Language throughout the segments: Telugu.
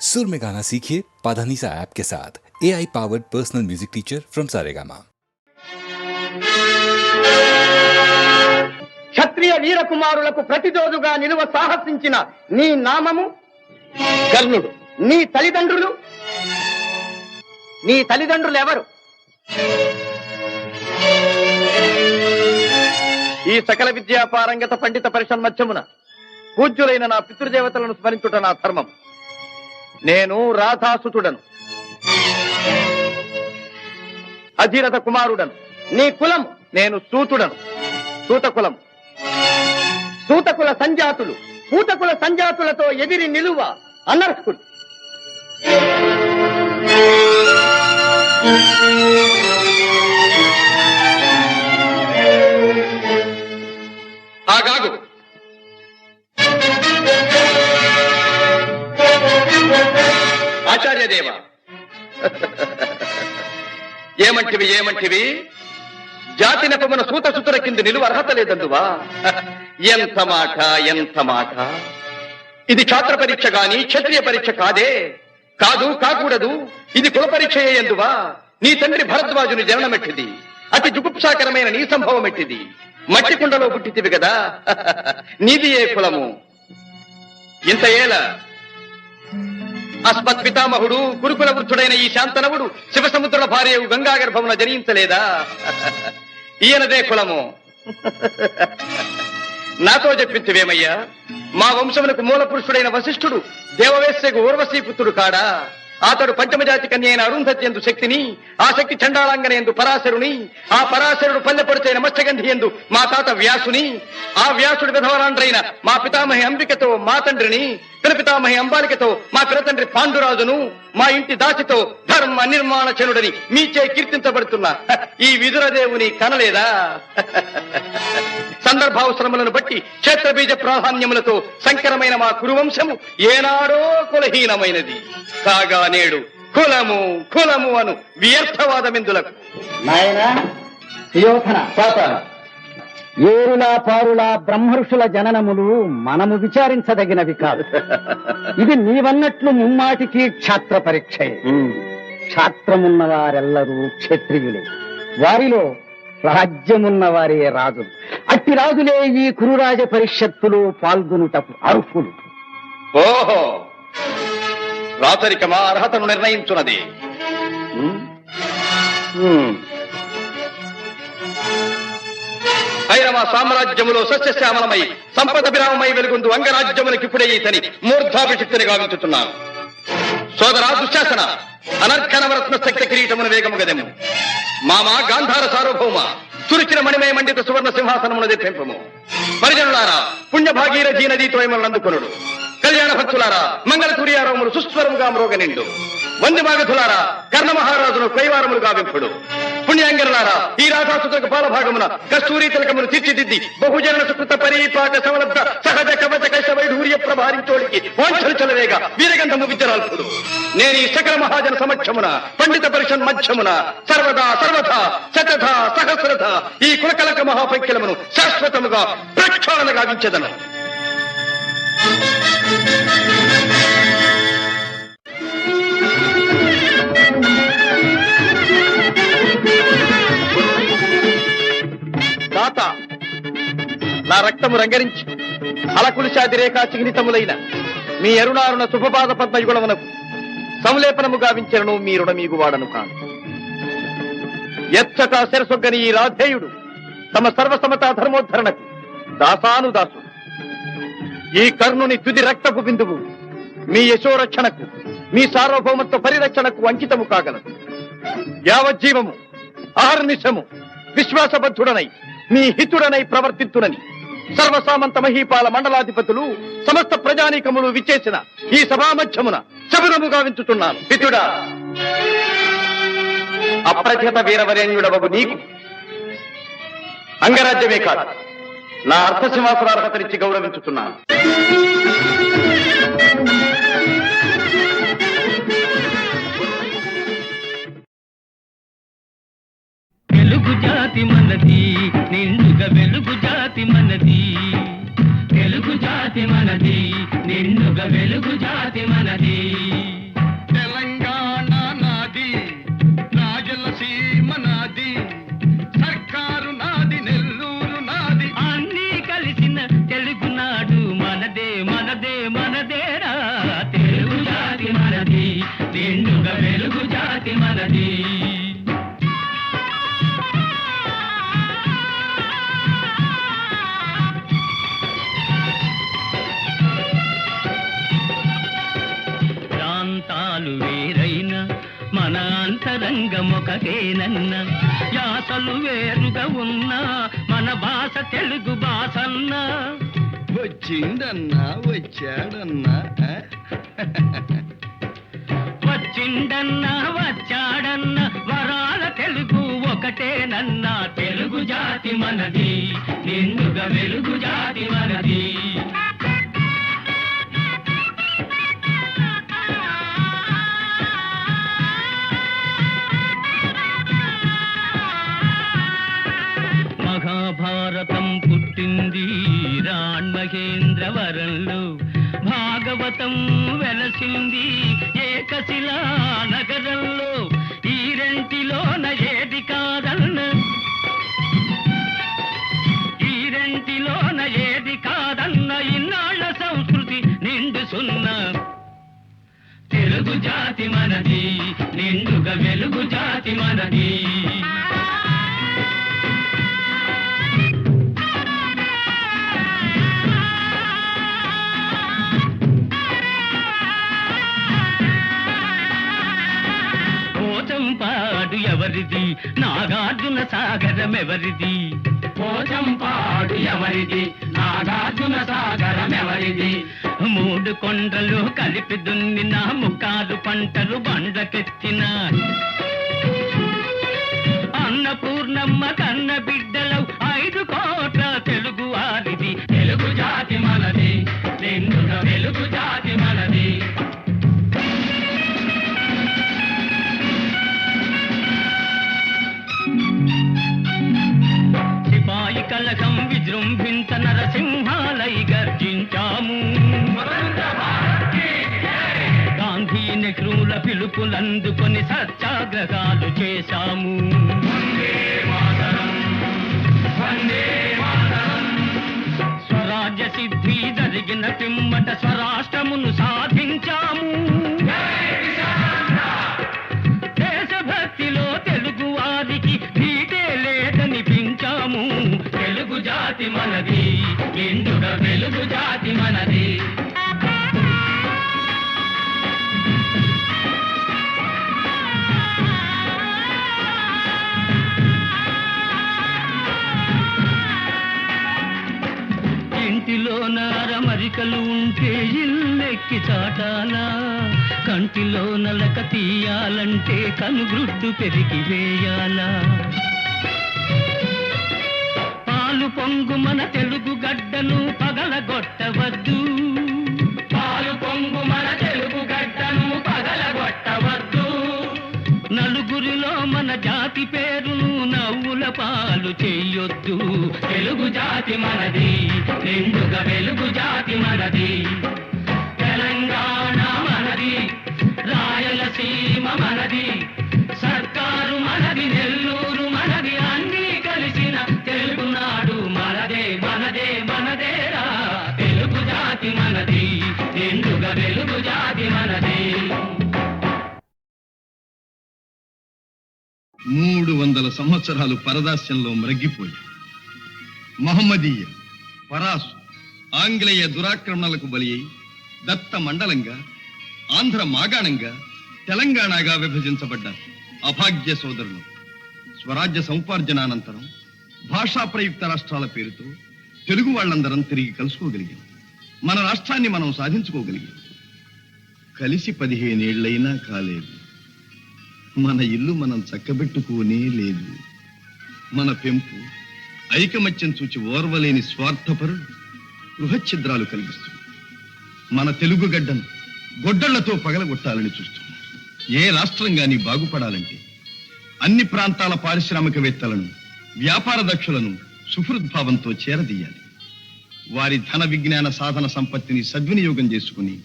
सुर में गाना सीखिए पाधानीसा ऐप के साथ। AI powered personal music teacher from Saregama. క్షత్రియ వీర కుమారులకు ప్రతిరోజుగా నిలువ సాహసించిన నీ నామము కర్ణుడు. నీ తల్లిదండ్రులు ఎవరు? ఈ సకల విద్యా పారంగత పండిత పరిషన్మధ్యమున పూజ్యులైన నా పితృదేవతలను స్మరించుట నా ధర్మం. నేను రాధాసుతుడను, అధిరథ కుమారుడను. నీ కులం? నేను సూతుడను, సూతకులం. సూతకుల సంజాతులు పూతకుల సంజాతులతో ఎదిరి నిలువ అనర్హుడు. ఆగాగు. ఆచార్యదేవ, ఏమంటివి? జాతి నెపమున సూత సుతుల కింద నిలువ అర్హత లేదందువా? ఎంత మాట! ఇది క్షాత్ర పరీక్ష గాని క్షత్రియ పరీక్ష కాదే. కాకూడదు. ఇది కుల పరీక్ష ఎందువా? నీ తండ్రి భరద్వాజుని జననమెట్టిది. అతి జుగుప్సాకరమైన నీ సంభవం ఎట్టిది. మట్టి కుండలో పుట్టితివి కదా. నీది ఏ కులము? ఇంత ఏల అస్మత్ పితామహుడు గురుకుల వృద్ధుడైన ఈ శాంతనవుడు శివసముద్రుల భార్య గంగా గర్భమున జనించలేదా? ఈయనదే కులము. నాతో చెప్పించువేమయ్యా? మా వంశమునకు మూల పురుషుడైన వశిష్ఠుడు దేవవేశ్యకు ఊర్వశీపుత్రుడు కాడా? అతడు పంచమజాతి కన్య అయిన అరుంధతి ఎందు శక్తిని, ఆ శక్తి చండాళాంగన ఎందు పరాశరుని, ఆ పరాశరుడు పల్లెపొడిచైన మత్స్యగంధి ఎందు మా తాత వ్యాసుని, ఆ వ్యాసుడు విధవరాండ్రైన మా పితామహి అంబికతో మా తండ్రిని, పితామహి అంబాలికతో మా పినతండ్రి పాండురాజును, మా ఇంటి దాసితో ధర్మ నిర్మాణ చనుడని మీచే కీర్తించబడుతున్న ఈ విదురదేవుని కనలేదా? సందర్భావసరములను బట్టి క్షేత్రబీజ ప్రాధాన్యములతో సంకరమైన మా కురువంశము ఏనాడో కులహీనమైనది కాగా నేడు కులము అను వ్యర్థవాదమెందులకు. నాయనా సుయోధన, ఏరులా పారులా బ్రహ్మర్షుల జననములు మనము విచారించదగినవి కాదు. ఇది నీవన్నట్లు ముమ్మాటికి క్షాత్ర పరీక్షే. క్షాత్రమున్న వారెల్లరూ క్షత్రియులే, వారిలో రాజ్యమున్న వారే రాజులు. అట్టి రాజులే ఈ కురురాజ పరిషత్తులో పాల్గొనుటకు అర్హులు. ఓహో, రాచరికమా అర్హతను నిర్ణయించున్నది. ఐరవ సామ్రాజ్యములో సస్యశ్యామలమై సంపద విరామమై వెలుగుందు అంగరాజ్యములకిప్పుడే ఇతని మూర్ధాభిషిక్తిని గావించుతున్నాను. సోదరా దుశ్శాసన, అనర్ఘనవరత్న శక్తి కిరీటమును వేగము గదెము. మామా గాంధార సార్వభౌమ, తురిచిన మణిమయ మండిత సువర్ణ సింహాసనమును తెప్పింపము. పరిజనులారా, పుణ్యభాగీరథీ నదీతో అందుకొనుడు. కళ్యాణ భక్తులారా, మంగళ సూర్యారవములు సుస్వరముగా మ్రోగనిండు. వంది మాగధులారా, కర్ణ మహారాజును కైవారములు గావింపుడు. పుణ్యాంగనులారా, ఈ రాధాసుతులకు పాలభాగమున కస్తూరి తిలకమును తీర్చిదిద్ది బహుజన సుకృత పరిపాక సమలబ్ధ సహజ కవచ కైశ వైఢూర్య ప్రభారించోడికి వాంఛలు చలవేగా వీరగంధము విద్యరాల్పుడు. నేను ఈ సకల మహాజన సమక్షమున పండిత పరిషన్ మధ్యమున సర్వదా శతథ సహస్రథ ఈ కులకలక మహాపైక్యలమును శాశ్వతముగా ప్రక్షాళన గావించెదను. నా రక్తము రంగరించి అలకులిశాది రేఖా చిహ్నితములైన మీ అరుణారుణ శుభపాద పద్మయుగుణమునకు సంలేపనము గావించను. మీ రుణమీగు వాడను కాను. ఎచ్చట శిరసొగ్గని ఈ రాధేయుడు తమ సర్వసమతా ధర్మోద్ధరణకు దాసానుదాసుడు. ఈ కర్ణుని తుది రక్తపు బిందువు మీ యశోరక్షణకు, మీ సార్వభౌమత్వ పరిరక్షణకు అంకితము కాగలదు. యావజ్జీవము అహర్నిశము విశ్వాసబద్ధుడనై మీ హితుడనై ప్రవర్తిత్తునని సర్వసామంత మహీపాల మండలాధిపతులు సమస్త ప్రజానీకములు విచ్చేసిన ఈ సభామధ్యమున శబరము గావించుతున్నాను. హితుడా, అప్రతిహత వీరవరేణ్యుడవగు నీకు అంగరాజ్యమే కాదు, నా అర్థసింహాసనార్హతనిచ్చి గౌరవించుతున్నాను. వెలుగు జాతి మనది, నిండుగా వెలుగు జాతి మనది. వెలుగు జాతి మనది, నిండుగా వెలుగు జాతి మనది. నిండుగా వెలుగు జాతి మనది. ప్రాంతాలు వేరైన మన అంతరంగమొకటేనన్న, యాసలు వేరుగా ఉన్నా మన భాష తెలుగు భాషన్నా. వచ్చిందన్నా వచ్చాడన్నా వచ్చిండన్నా వచ్చాడన్నా వరాల తెలుగు ఒకటేనన్నా. తెలుగు జాతి మనది, నిండుగా వెలుగు జాతి మనది. మహాభారతం పుట్టింది రాణ్మహేంద్రవరంలో, భాగవతం వెలసింది ఏకశిలా నగరంలో. ఈ రెంటిలోన ఏది కాదన్న, ఈ రెంటిలోన ఏది కాదన్న ఇన్నాళ్ళ సంస్కృతి నిండు సున్నా. తెలుగు జాతి మనది, నిండుగా వెలుగు జాతి మనది. పోచంపాడు ఎవరిది, నాగార్జున సాగరం ఎవరిది? పోచంపాడు ఎవరిది, నాగార్జున సాగరం ఎవరిది? మూడు కొండలు కలిపి దున్నిన ముక్కారు పంటలు బండ్లకెత్తిన అన్నపూర్ణమ్మ కన్న బిడ్డలు 5 కోట్ల తెలుగు వారిది. తెలుగు జాతి మనది, నిండుగా వెలుగు జాతి మనది. సిపాయి కలకం విజృంభించ నరసింహాలై గర్జించాము. గాంధీ నెహ్రూల పిలుపులందుకొని సత్యాగ్రహాలు చేశాము. స్వరాజ్య సిద్ధి జరిగిన పిమ్మట స్వరాష్ట్రమును సాధించాము. దేశభక్తిలో తెలుగు వారికి ధీటే లేదనిపించాము. తెలుగు జాతి మనది, నిండుగా వెలుగు జాతి మనది. ఇంటిలో నారమరికలు ఉంటే ఇల్లెక్కి చాటాలా, కంటిలో నలక తీయాలంటే కనుగ్రుడ్డు పెరిగి వేయాలా. పాలు పొంగు మన తెలుగు గడ్డను పగలగొట్టవద్దు, పాలు పొంగు మన తెలుగు గడ్డను పగలగొట్టవద్దు. నలుగురిలో మన జాతి పేరును నవ్వుల పాలు చెయ్యొద్దు. తెలుగు జాతి మనది, నిండుగా వెలుగు జాతి మనది. తెలంగాణ మనది, రాయలసీమ మనది, సర్కారు మనది, నెల్లూరు మనది, అన్నీ కలిసిన తెలుగునాడు మనదే మనదే మనదేరా. తెలుగు జాతి మనది, నిండుగా వెలుగు జాతి మనది. 300 సంవత్సరాలు పరదాస్యంలో మ్రగ్గిపోయాం. మహమ్మదీయ, పరాసు, ఆంగ్లేయ దురాక్రమణలకు బలి అయి దత్త మండలంగా, ఆంధ్ర మాగాణంగా, తెలంగాణగా విభజించబడ్డారు అభాగ్య సోదరులు. స్వరాజ్య సముపార్జనానంతరం భాషా ప్రయుక్త రాష్ట్రాల పేరుతో తెలుగు వాళ్ళందరం తిరిగి కలుసుకోగలిగాం. మన రాష్ట్రాన్ని మనం సాధించుకోగలిగాం. కలిసి 15 ఏళ్లైనా కాలేదు. మన ఇల్లు మనం చక్కబెట్టుకోనే లేదు. మన పెంపు ఐకమత్యం చూచి ఓర్వలేని స్వార్థపరులు గృహఛిద్రాలు కలిగిస్తుంది. మన తెలుగు గడ్డను గొడ్డళ్లతో పగలగొట్టాలని చూస్తున్నారు. ఏ రాష్ట్రం గాని బాగుపడాలంటే అన్ని ప్రాంతాల పారిశ్రామికవేత్తలను, వ్యాపార దక్షులను సుహృద్భావంతో చేరదీయాలి. వారి ధన విజ్ఞాన సాధన సంపత్తిని సద్వినియోగం చేసుకుని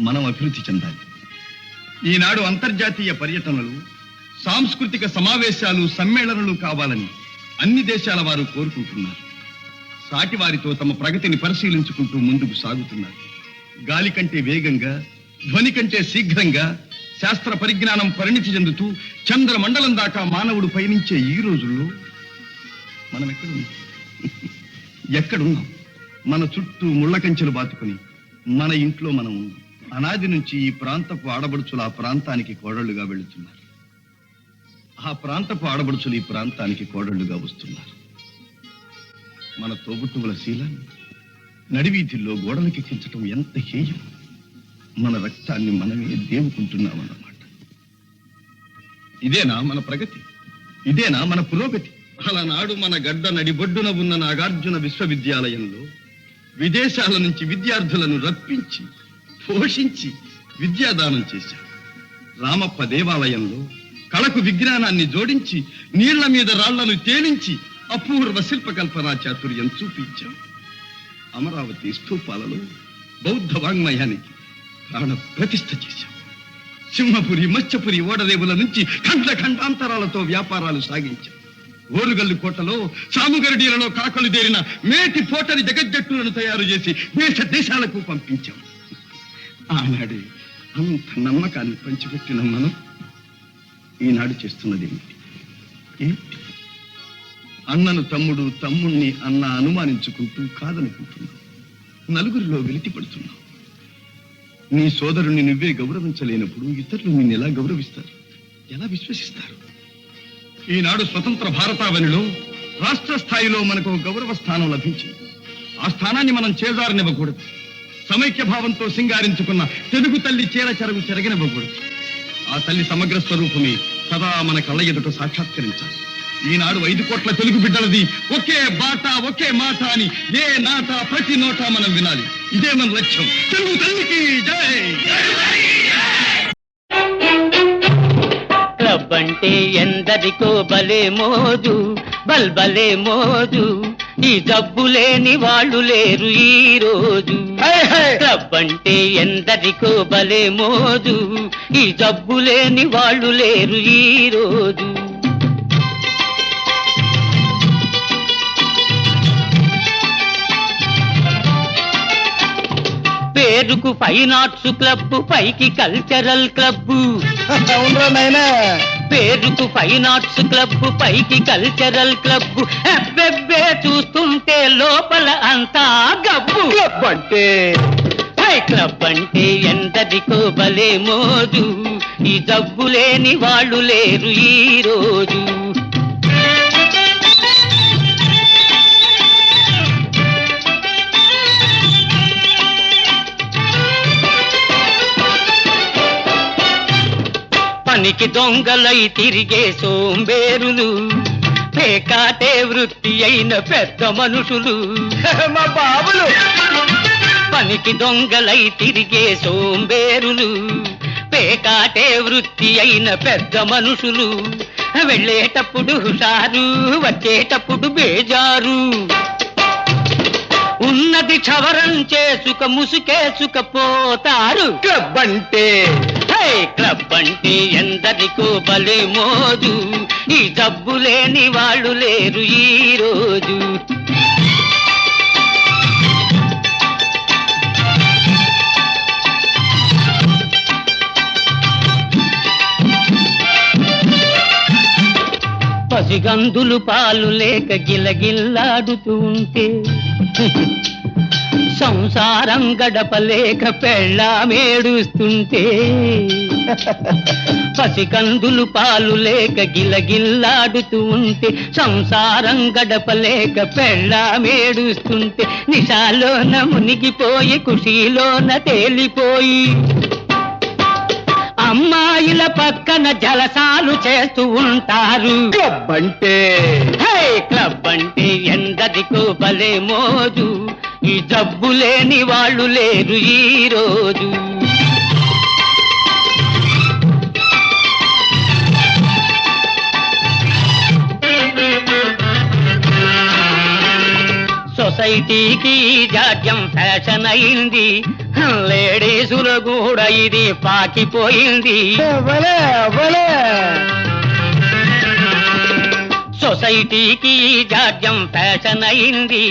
మనం అభివృద్ధి చెందాలి. ఈనాడు అంతర్జాతీయ పర్యటనలు, సాంస్కృతిక సమావేశాలు, సమ్మేళనలు కావాలని అన్ని దేశాల వారు కోరుకుంటున్నారు. సాటి వారితో తమ ప్రగతిని పరిశీలించుకుంటూ ముందుకు సాగుతున్నారు. గాలి కంటే వేగంగా, ధ్వని కంటే శీఘ్రంగా, శాస్త్ర పరిజ్ఞానం పరిణితి చెందుతూ చంద్రమండలం దాకా మానవుడు పయనించే ఈ రోజుల్లో మనం ఎక్కడున్నాం? మన చుట్టూ ముళ్ళ కంచెలు బాతుకుని మన ఇంట్లో మనం ఉన్నాం. అనాది నుంచి ఈ ప్రాంతపు ఆడబడుచులు ఆ ప్రాంతానికి కోడళ్లుగా వెళుతున్నారు. ఆ ప్రాంతపు ఆడబడుచులు ఈ ప్రాంతానికి కోడళ్లుగా వస్తున్నారు. మన తోబుట్టువుల శీలాన్ని నడివీధుల్లో గోడలకెక్కించటం ఎంత హేయం! మన రక్తాన్ని మనమే దేవుకుంటున్నామన్నమాట. ఇదేనా మన ప్రగతి? ఇదేనా మన పురోగతి? అలనాడు మన గడ్డ నడిబొడ్డున ఉన్న నాగార్జున విశ్వవిద్యాలయంలో విదేశాల నుంచి విద్యార్థులను రప్పించి పోషించి విద్యాదానం చేశాం. రామప్ప దేవాలయంలో కళకు విజ్ఞానాన్ని జోడించి నీళ్ల మీద రాళ్లను తేలించి అపూర్వ శిల్పకల్పనా చాతుర్యం చూపించాం. అమరావతి స్తూపాలలో బౌద్ధ వాంగ్మయానికి ప్రాణ ప్రతిష్ఠ చేశాం. సింహపురి మత్స్యపురి ఓడరేవుల నుంచి ఖండ ఖండాంతరాలతో వ్యాపారాలు సాగించాం. ఓరుగల్లు కోటలో సాముగరడీలలో కాకలు దేరిన మేటి పోటరి జగజ్జట్టులను తయారు చేసి దేశ దేశాలకు పంపించాం. ఆనాడే అంత నమ్మకాన్ని పంచిపెట్టిన మనం ఈనాడు చేస్తున్నది ఏంటి? అన్నను తమ్ముడు, తమ్ముణ్ణి అన్న అనుమానించుకుంటూ కాదనుకుంటున్నావు. నలుగురిలో వెలితి పడుతున్నావు. నీ సోదరుణ్ణి నువ్వే గౌరవించలేనప్పుడు ఇతరులు నిన్ను ఎలా గౌరవిస్తారు? ఎలా విశ్వసిస్తారు? ఈనాడు స్వతంత్ర భారతావనిలో రాష్ట్ర స్థాయిలో మనకు గౌరవ స్థానం లభించింది. ఆ స్థానాన్ని మనం చేజారనివ్వకూడదు. సమైక్య భావంతో సింగారించుకున్న తెలుగు తల్లి చీర చెరగు చెరగనివ్వకూడదు. ఆ తల్లి సమగ్ర స్వరూపమే సదా మన కళ్ళ ఎదుట సాక్షాత్కరించాలి. ఈనాడు 5 కోట్ల తెలుగు బిడ్డలది ఒకే బాట ఒకే మాట అని ఏ నాట ప్రతి నోట మనం వినాలి. ఇదే మన లక్ష్యం. తెలుగు తల్లికి జై! క్లబ్ అంటే ఎందరికో బలే మోజు, బల్బలే మోజు. ఈ జబ్బు లేని వాళ్ళు లేరు ఈ రోజు. క్లబ్ అంటే ఎందరికో బలే మోజు, ఈ జబ్బు లేని వాళ్ళు లేరు ఈ రోజు. పేరుకు ఫైన్ ఆర్ట్స్ క్లబ్, పైకి కల్చరల్ క్లబ్. పేరుకు ఫైన్ ఆర్ట్స్ క్లబ్, పైకి కల్చరల్ క్లబ్. అబ్బెబ్బే చూస్తుంటే లోపల అంతా గబ్బు. క్లబ్ అంటే క్లబ్ అంటే ఎందరికో భలే మోజు, ఈ జబ్బు లేని వాళ్ళు లేరు ఈ రోజు. పనికి దొంగలై తిరిగే సోంబేరులు, పేకాటే వృత్తి అయిన పెద్ద మనుషులు. మా బాబులు పనికి దొంగలై తిరిగే సోంబేరులు, పేకాటే వృత్తి అయిన పెద్ద మనుషులు. వెళ్ళేటప్పుడు హుషారు, వచ్చేటప్పుడు బేజారు. ఉన్నది క్షవరం చేసుక ముసుకేసుకపోతారు. క్లబ్ అంటే క్లబ్ అంటే ఎందరికో భలే మోజు, ఈ జబ్బు లేని వాళ్ళు లేరు ఈ రోజు. పసిగందులు పాలు లేక గిలగిల్లాడుతూ ఉంటే, సంసారం గడపలేక పెళ్ళామేడుస్తుంటే. పసికందులు పాలు లేక గిలగిల్లాడుతూ ఉంటే, సంసారం గడపలేక పెళ్ళామేడుస్తుంటే. నిశాలోన మునిగిపోయి ఖుషీలోన తేలిపోయి, అమ్మాయిల పక్కన జలసాలు చేస్తూ ఉంటారు. క్లబ్ అంటే క్లబ్ అంటే ఎందరికో భలే మోజు, ఈ జబ్బు లేని వాళ్ళు లేరు ఈ రోజు. సొసైటీకి జాడ్యం ఫ్యాషన్ అయింది, లేడీసులు కూడా ఇది పాకిపోయింది. సొసైటీకి జాడ్యం ఫ్యాషన్ అయింది,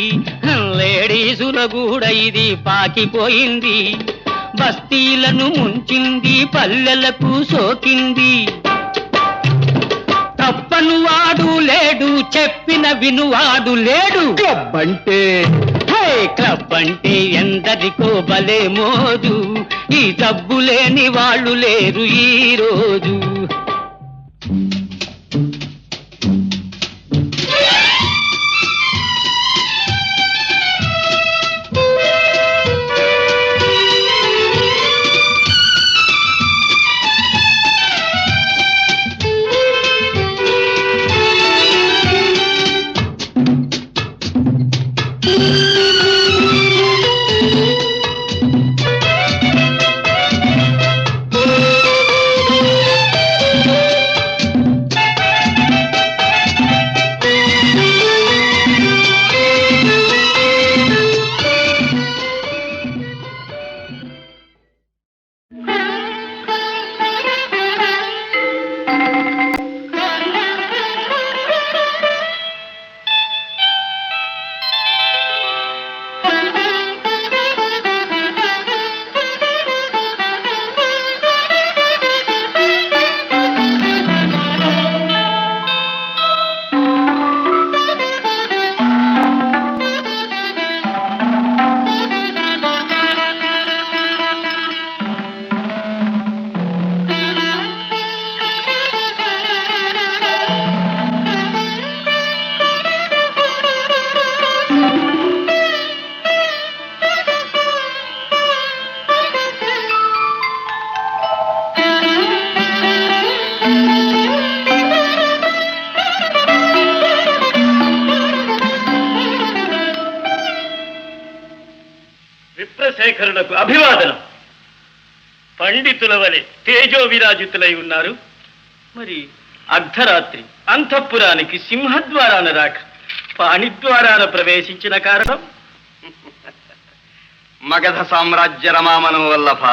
లేడీసులు కూడా ఇది పాకిపోయింది. బస్తీలను ముంచింది, పల్లెలకు సోకింది. తప్పను వాడు లేడు, చెప్పిన వినువాడు లేడు. క్లబ్ అంటే క్లబ్ అంటే ఎందరికో భలే మోజు, ఈ డబ్బు లేని వాళ్ళు లేరు ఈ రోజు. విప్రశేఖరులకు అభివాదనం. పండితుల వలె తేజో విరాజితులై ఉన్నారు. మరి అర్ధరాత్రి అంతఃపురానికి సింహద్వారాన రాక పాణిద్వారాన ప్రవేశించిన కారణం? మగధ సామ్రాజ్య రమామనం వల్లభ,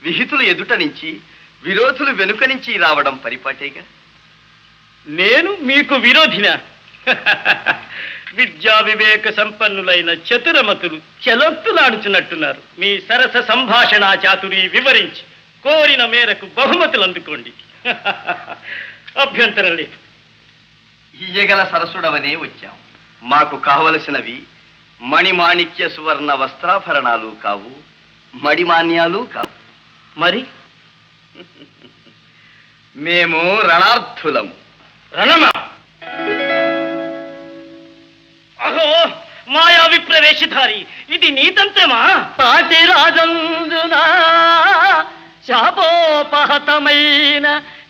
విహితులు ఎదుట నుంచి విరోధులు వెనుక నుంచి రావడం పరిపాటేగా. నేను మీకు విరోధినా? విద్యా వివేక సంపన్నులైన చతురమతులు చెలొత్తులాడుచున్నట్టున్నారు. మీ సరస సంభాషణా చాతురి వివరించి కోరిన మేరకు బహుమతులు అందుకోండి. అభ్యంతరం లేదు. ఇయ్యగల సరసుడవనే వచ్చాం. మాకు కావలసినవి మణిమాణిక్య సువర్ణ వస్త్రాభరణాలు కావు, మడిమాన్యాలు కావు. మరి మేము రణార్థులము. రణమా? అహో, మాయా విప్రవేశధారి, ఇది నీతంత్రమా? పాటి రాజందునా శాపోపహతమైన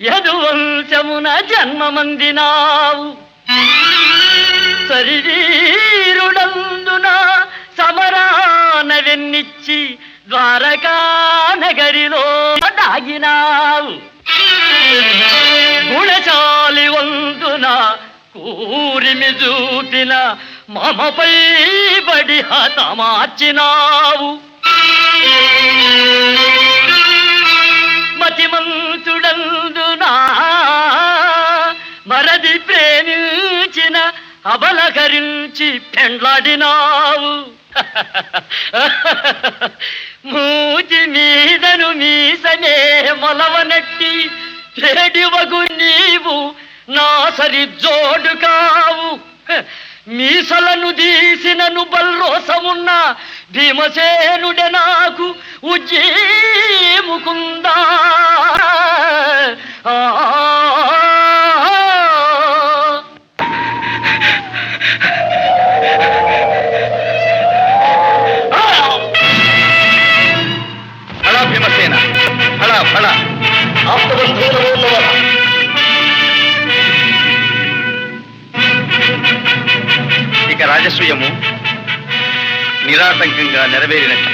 యదువంశమున జన్మమందినావు. శరీరుడందున సమరాన వెన్నిచ్చి ద్వారకా నగరిలో దాగినావు. గుణశాలి వందున కూరిమి చూపిన మమపై బడి హతమార్చినావు. మతిమంతుడందునా మరది ప్రేమించిన అబలకరించి పెండ్లాడినావు. మూతి మీదను మీసనే మొలవనట్టి చెడివగు నీవు నా సరి జోడు కావు. మీసలను తీసినను బల్రోసమున్న భీమసేనుడే నాకు ఉజ్జీముకుందా. ఫళ భీమసేన, ఫళ ఫళ. ఇక రాజసూయము నిరాటంకంగా నెరవేరినట్టు.